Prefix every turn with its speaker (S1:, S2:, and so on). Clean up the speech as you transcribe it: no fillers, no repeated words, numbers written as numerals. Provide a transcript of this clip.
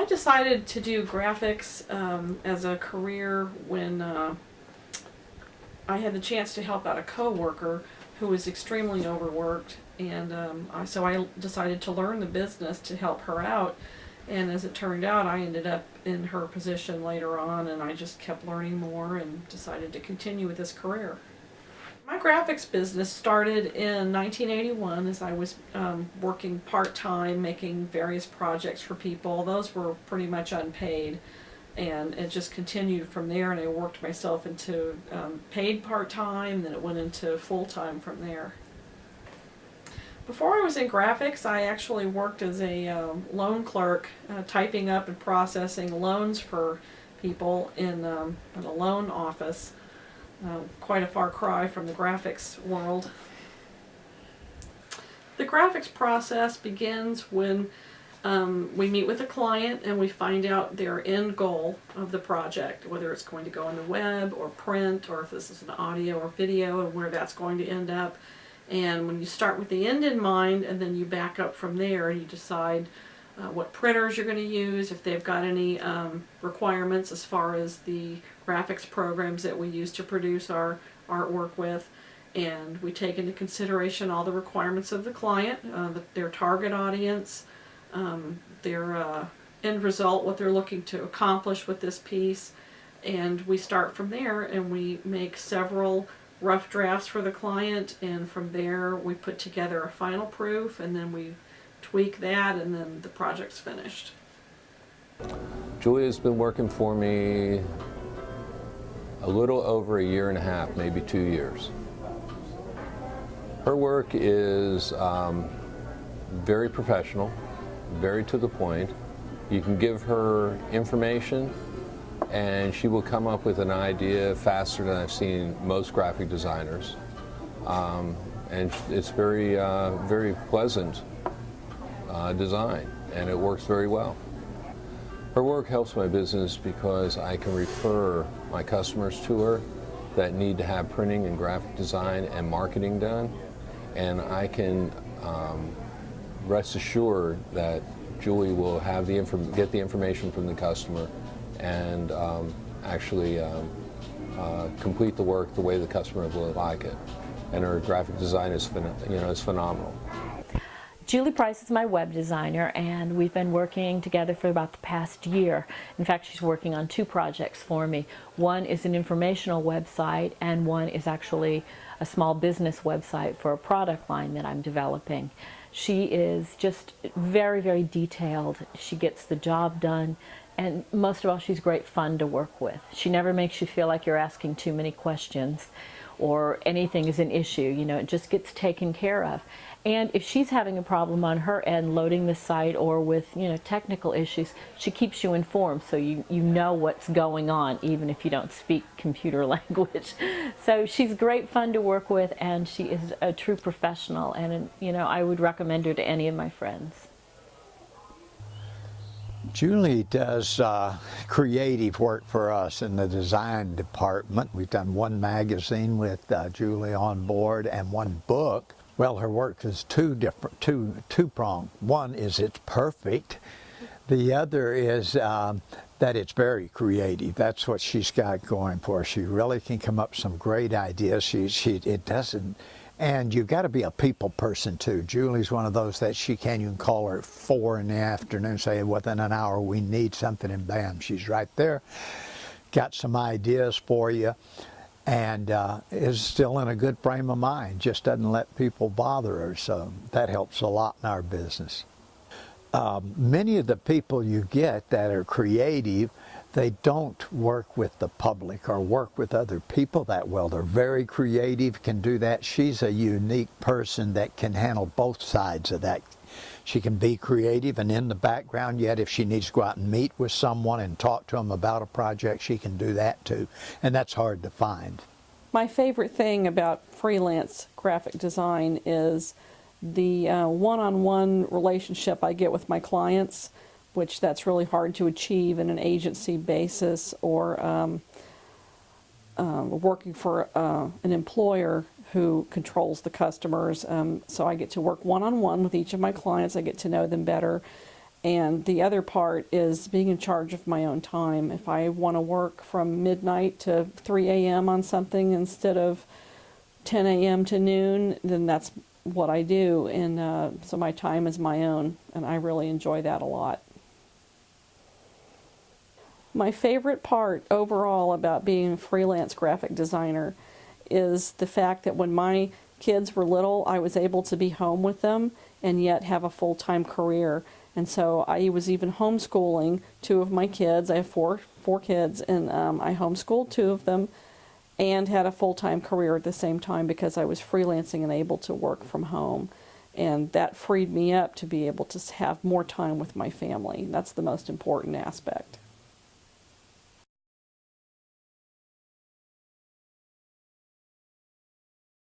S1: decided to do graphics as a career when I had the chance to help out a coworker who was extremely overworked, and so I decided to learn the business to help her out. And as it turned out, I ended up in her position later on, and I just kept learning more and decided to continue with this career. My graphics business started in 1981 as I was working part-time, making various projects for people. Those were pretty much unpaid, and it just continued from there, and I worked myself into paid part-time, then it went into full-time from there. Before I was in graphics, I actually worked as a loan clerk, typing up and processing loans for people in a loan office. Quite a far cry from the graphics world. The graphics process begins when we meet with a client and we find out their end goal of the project, whether it's going to go on the web or print, or if this is an audio or video, and where that's going to end up. And when you start with the end in mind, and then you back up from there, and you decide what printers you're going to use, if they've got any requirements as far as the graphics programs that we use to produce our artwork with. And we take into consideration all the requirements of the client, their target audience, their end result, what they're looking to accomplish with this piece. And we start from there, and we make several rough drafts for the client, and from there we put together a final proof, and then we tweak that, and then the project's finished.
S2: Julia's been working for me a little over a year and a half, maybe 2 years. Her work is very professional, very to the point. You can give her information and she will come up with an idea faster than I've seen most graphic designers. And it's very, very pleasant design, and it works very well. Her work helps my business because I can refer my customers to her that need to have printing and graphic design and marketing done, and I can rest assured that Julie will have get the information from the customer and actually complete the work the way the customer will like it. And her graphic design is, is phenomenal.
S3: Julie Price is my web designer, and we've been working together for about the past year. In fact, she's working on 2 projects for me. One is an informational website, and one is actually a small business website for a product line that I'm developing. She is just very, very detailed. She gets the job done, and most of all, she's great fun to work with. She never makes you feel like you're asking too many questions or anything is an issue. It just gets taken care of. And if she's having a problem on her end loading the site or with technical issues, she keeps you informed, so you know what's going on, even if you don't speak computer language. So she's great fun to work with, and she is a true professional, and I would recommend her to any of my friends.
S4: Julie does creative work for us in the design department. We've done 1 magazine with Julie on board and 1 book. Well, her work is two-pronged. One is it's perfect. The other is that it's very creative. That's what she's got going for her. She really can come up with some great ideas. It doesn't. And you've got to be a people person too. Julie's one of those that you can call her at 4 in the afternoon, say within an hour we need something, and bam, she's right there. Got some ideas for you, and is still in a good frame of mind. Just doesn't let people bother her, so that helps a lot in our business. Many of the people you get that are creative, they don't work with the public or work with other people that well. They're very creative, can do that. She's a unique person that can handle both sides of that. She can be creative and in the background, yet if she needs to go out and meet with someone and talk to them about a project, she can do that too. And that's hard to find.
S1: My favorite thing about freelance graphic design is the one-on-one relationship I get with my clients, which that's really hard to achieve in an agency basis or working for an employer who controls the customers. So I get to work one-on-one with each of my clients. I get to know them better, And the other part is being in charge of my own time. If I want to work from midnight to 3 a.m. on something instead of 10 a.m. to noon, then that's what I do. And so my time is my own, and I really enjoy that a lot. My favorite part overall about being a freelance graphic designer is the fact that when my kids were little, I was able to be home with them and yet have a full-time career. And so I was even homeschooling two of my kids. I have four kids, and I homeschooled two of them and had a full-time career at the same time because I was freelancing and able to work from home. And that freed me up to be able to have more time with my family. That's the most important aspect.